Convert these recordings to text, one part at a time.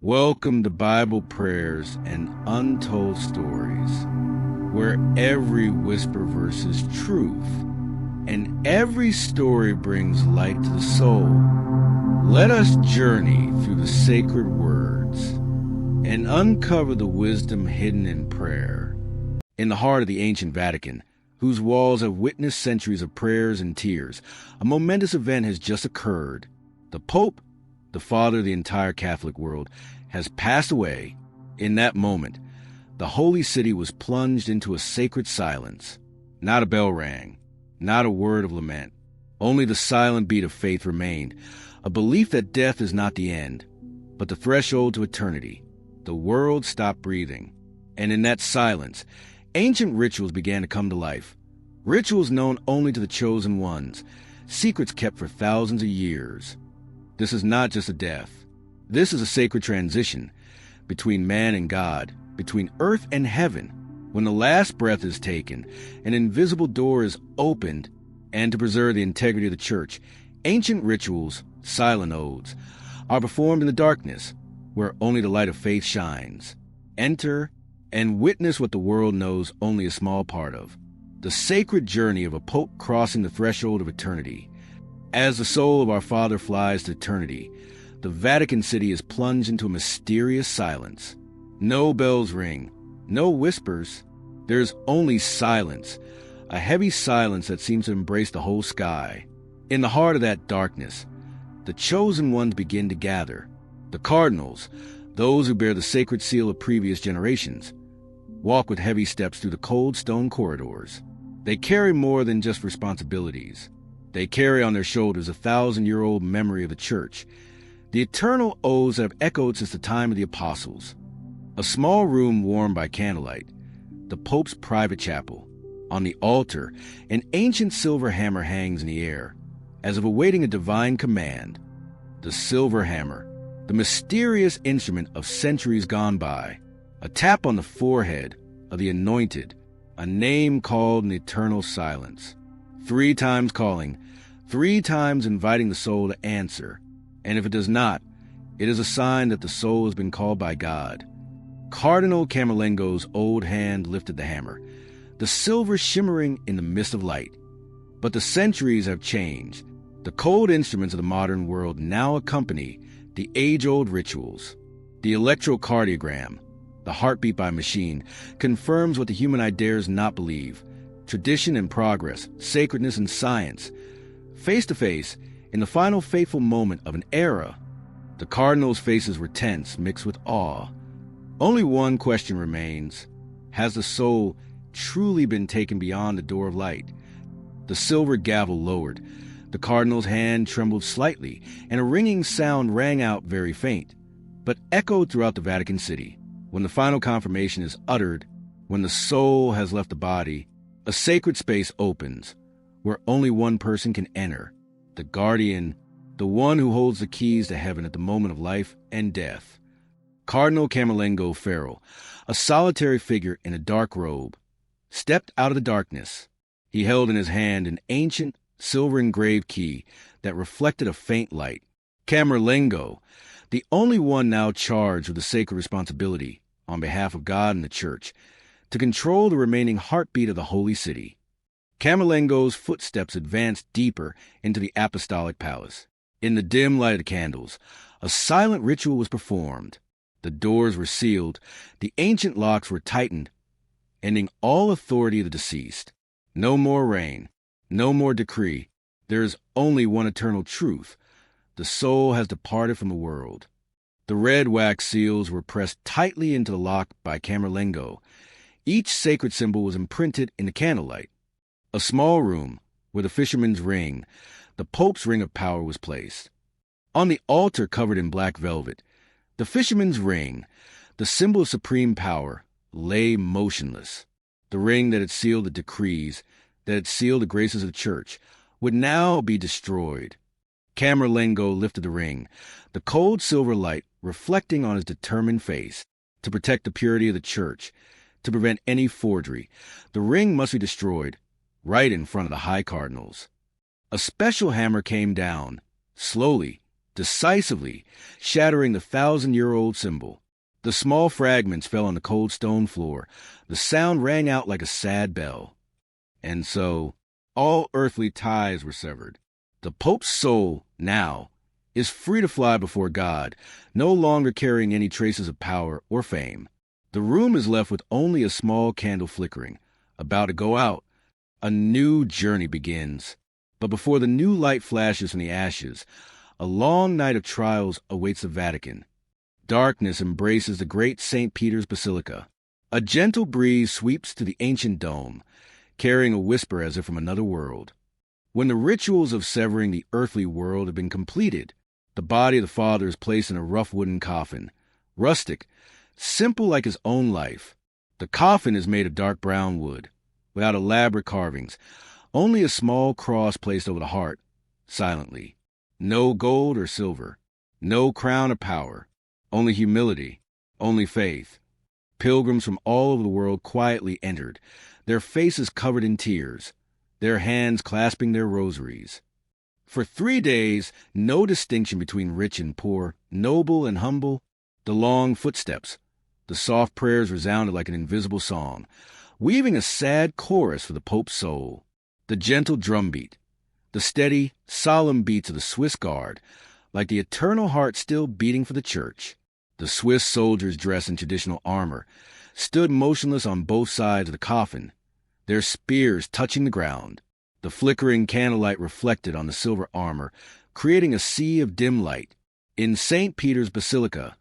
Welcome to Bible Prayers and Untold Stories, where every whisper verse is truth, and every story brings light to the soul. Let us journey through the sacred words and uncover the wisdom hidden in prayer. In the heart of the ancient Vatican, whose walls have witnessed centuries of prayers and tears, a momentous event has just occurred. The Pope, the father of the entire Catholic world, has passed away. In that moment, the holy city was plunged into a sacred silence. Not a bell rang, not a word of lament. Only the silent beat of faith remained, a belief that death is not the end, but the threshold to eternity. The world stopped breathing, and in that silence, ancient rituals began to come to life. Rituals known only to the chosen ones, secrets kept for thousands of years. This is not just a death. This is a sacred transition between man and God, between earth and heaven. When the last breath is taken, an invisible door is opened, and to preserve the integrity of the church, ancient rituals, silent odes, are performed in the darkness, where only the light of faith shines. Enter and witness what the world knows only a small part of: the sacred journey of a pope crossing the threshold of eternity. As the soul of our Father flies to eternity, the Vatican City is plunged into a mysterious silence. No bells ring, no whispers. There's only silence, a heavy silence that seems to embrace the whole sky. In the heart of that darkness, the chosen ones begin to gather. The cardinals, those who bear the sacred seal of previous generations, walk with heavy steps through the cold stone corridors. They carry more than just responsibilities. They carry on their shoulders a 1,000-year-old memory of the church, the eternal oaths that have echoed since the time of the apostles. A small room warmed by candlelight, the Pope's private chapel. On the altar, an ancient silver hammer hangs in the air, as if awaiting a divine command. The silver hammer, the mysterious instrument of centuries gone by. A tap on the forehead of the anointed, a name called in eternal silence. 3 times calling, 3 times inviting the soul to answer. And if it does not, it is a sign that the soul has been called by God. Cardinal Camerlengo's old hand lifted the hammer, the silver shimmering in the mist of light. But the centuries have changed. The cold instruments of the modern world now accompany the age-old rituals. The electrocardiogram, the heartbeat by machine, confirms what the human eye dares not believe. Tradition and progress, sacredness and science. Face to face, in the final fateful moment of an era, the cardinals' faces were tense, mixed with awe. Only one question remains: has the soul truly been taken beyond the door of light? The silver gavel lowered. The cardinal's hand trembled slightly, and a ringing sound rang out very faint, but echoed throughout the Vatican City. When the final confirmation is uttered, when the soul has left the body, a sacred space opens, where only one person can enter: the guardian, the one who holds the keys to heaven at the moment of life and death. Cardinal Camerlengo Farrell, a solitary figure in a dark robe, stepped out of the darkness. He held in his hand an ancient, silver-engraved key that reflected a faint light. Camerlengo, the only one now charged with the sacred responsibility, on behalf of God and the Church, to control the remaining heartbeat of the Holy City. Camerlengo's footsteps advanced deeper into the apostolic palace. In the dim light of the candles, a silent ritual was performed. The doors were sealed, the ancient locks were tightened, ending all authority of the deceased. No more reign, no more decree. There is only one eternal truth: the soul has departed from the world. The red wax seals were pressed tightly into the lock by Camerlengo. Each sacred symbol was imprinted in the candlelight. A small room, where the fisherman's ring, the Pope's ring of power, was placed. On the altar covered in black velvet, the fisherman's ring, the symbol of supreme power, lay motionless. The ring that had sealed the decrees, that had sealed the graces of the Church, would now be destroyed. Camerlengo lifted the ring, the cold silver light reflecting on his determined face. To protect the purity of the Church, to prevent any forgery, the ring must be destroyed, right in front of the high cardinals. A special hammer came down, slowly, decisively, shattering the 1,000-year-old symbol. The small fragments fell on the cold stone floor. The sound rang out like a sad bell. And so, all earthly ties were severed. The Pope's soul, now, is free to fly before God, no longer carrying any traces of power or fame. The room is left with only a small candle flickering. About to go out, a new journey begins. But before the new light flashes from the ashes, a long night of trials awaits the Vatican. Darkness embraces the great St. Peter's Basilica. A gentle breeze sweeps through the ancient dome, carrying a whisper as if from another world. When the rituals of severing the earthly world have been completed, the body of the Father is placed in a rough wooden coffin, rustic, simple like his own life. The coffin is made of dark brown wood, without elaborate carvings, only a small cross placed over the heart, silently. No gold or silver, no crown or power, only humility, only faith. Pilgrims from all over the world quietly entered, their faces covered in tears, their hands clasping their rosaries. For 3 days, no distinction between rich and poor, noble and humble. The long footsteps, the soft prayers resounded like an invisible song, weaving a sad chorus for the Pope's soul. The gentle drumbeat, the steady, solemn beats of the Swiss Guard, like the eternal heart still beating for the Church. The Swiss soldiers dressed in traditional armor stood motionless on both sides of the coffin, their spears touching the ground. The flickering candlelight reflected on the silver armor, creating a sea of dim light. In St. Peter's Basilica,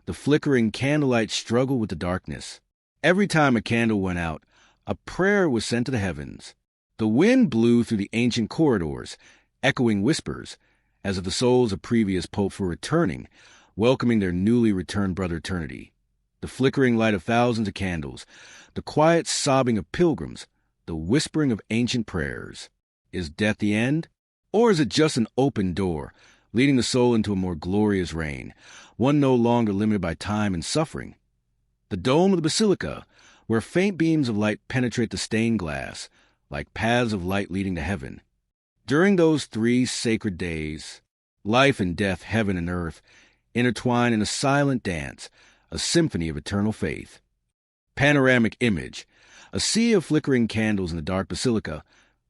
the flickering candlelight struggled with the darkness. Every time a candle went out, a prayer was sent to the heavens. The wind blew through the ancient corridors, echoing whispers, as if the souls of previous popes were returning, welcoming their newly returned brother eternity. The flickering light of thousands of candles, the quiet sobbing of pilgrims, the whispering of ancient prayers. Is death the end? Or is it just an open door, leading the soul into a more glorious reign, one no longer limited by time and suffering? The dome of the basilica, where faint beams of light penetrate the stained glass, like paths of light leading to heaven. During those 3 sacred days, life and death, heaven and earth, intertwine in a silent dance, a symphony of eternal faith. Panoramic image, a sea of flickering candles in the dark basilica,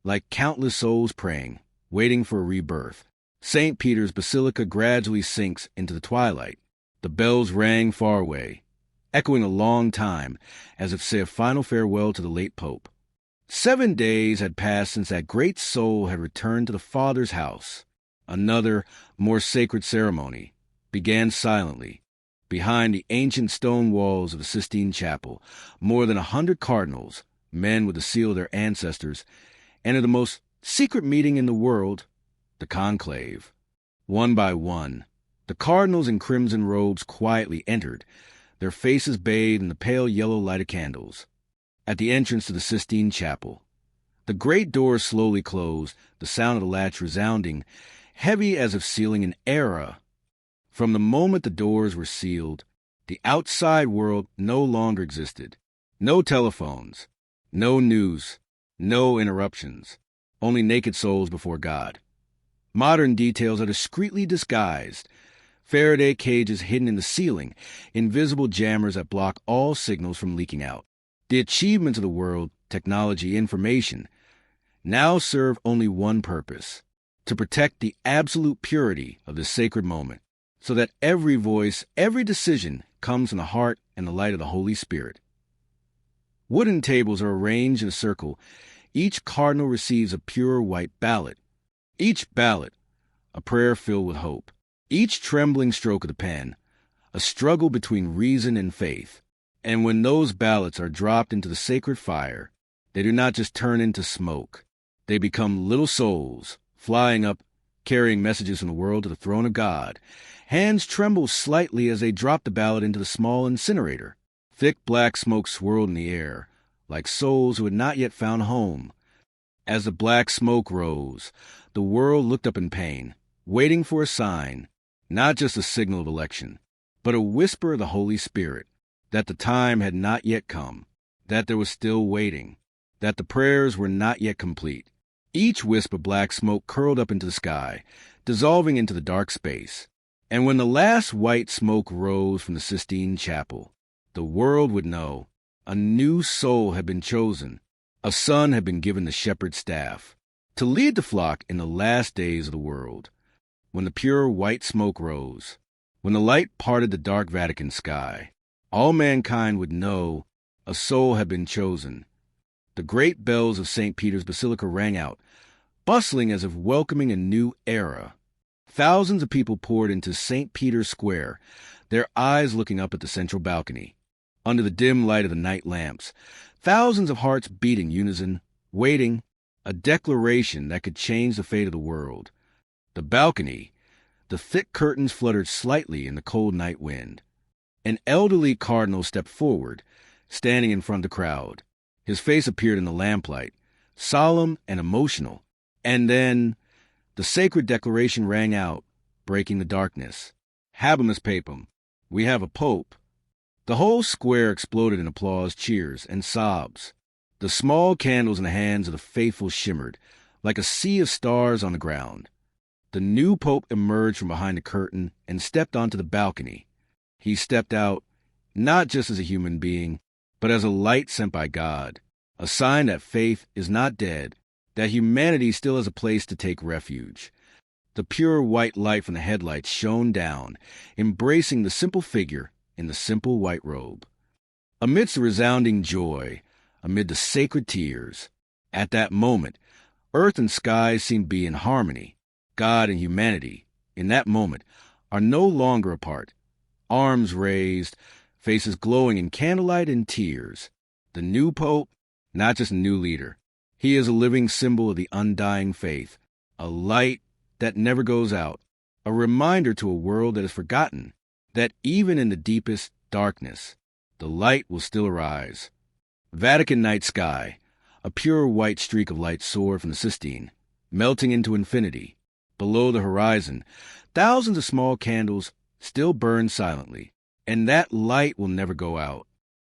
like countless souls praying, waiting for a rebirth. St. Peter's Basilica gradually sinks into the twilight. The bells rang far away, echoing a long time, as if to say a final farewell to the late Pope. 7 days had passed since that great soul had returned to the Father's house. Another, more sacred ceremony began silently. Behind the ancient stone walls of the Sistine Chapel, more than 100 cardinals, men with the seal of their ancestors, entered the most secret meeting in the world, the conclave. One by one, the cardinals in crimson robes quietly entered, their faces bathed in the pale yellow light of candles. At the entrance to the Sistine Chapel, the great doors slowly closed, the sound of the latch resounding, heavy as if sealing an era. From the moment the doors were sealed, the outside world no longer existed. No telephones, no news, no interruptions, only naked souls before God. Modern details are discreetly disguised. Faraday cages hidden in the ceiling, invisible jammers that block all signals from leaking out. The achievements of the world, technology, information, now serve only one purpose: to protect the absolute purity of this sacred moment, so that every voice, every decision comes from the heart and the light of the Holy Spirit. Wooden tables are arranged in a circle. Each cardinal receives a pure white ballot. Each ballot, a prayer filled with hope. Each trembling stroke of the pen, a struggle between reason and faith. And when those ballots are dropped into the sacred fire, they do not just turn into smoke. They become little souls, flying up, carrying messages from the world to the throne of God. Hands tremble slightly as they drop the ballot into the small incinerator. Thick black smoke swirled in the air, like souls who had not yet found home. As the black smoke rose, the world looked up in pain, waiting for a sign, not just a signal of election, but a whisper of the Holy Spirit, that the time had not yet come, that there was still waiting, that the prayers were not yet complete. Each wisp of black smoke curled up into the sky, dissolving into the dark space. And when the last white smoke rose from the Sistine Chapel, the world would know a new soul had been chosen. A son had been given the shepherd's staff to lead the flock in the last days of the world. When the pure white smoke rose, when the light parted the dark Vatican sky, all mankind would know a soul had been chosen. The great bells of St. Peter's Basilica rang out, bustling as if welcoming a new era. Thousands of people poured into St. Peter's Square, their eyes looking up at the central balcony. Under the dim light of the night lamps, thousands of hearts beat in unison, waiting, a declaration that could change the fate of the world. The balcony, the thick curtains fluttered slightly in the cold night wind. An elderly cardinal stepped forward, standing in front of the crowd. His face appeared in the lamplight, solemn and emotional. And then the sacred declaration rang out, breaking the darkness. Habemus Papam, we have a pope. The whole square exploded in applause, cheers, and sobs. The small candles in the hands of the faithful shimmered, like a sea of stars on the ground. The new pope emerged from behind the curtain and stepped onto the balcony. He stepped out, not just as a human being, but as a light sent by God, a sign that faith is not dead, that humanity still has a place to take refuge. The pure white light from the headlights shone down, embracing the simple figure in the simple white robe. Amidst the resounding joy, amid the sacred tears, at that moment, earth and sky seemed to be in harmony. God and humanity, in that moment, are no longer apart. Arms raised, faces glowing in candlelight and tears. The new pope, not just a new leader. He is a living symbol of the undying faith, a light that never goes out, a reminder to a world that is forgotten, that even in the deepest darkness, the light will still arise. Vatican night sky, a pure white streak of light soared from the Sistine, melting into infinity. Below the horizon, thousands of small candles still burn silently, and that light will never go out.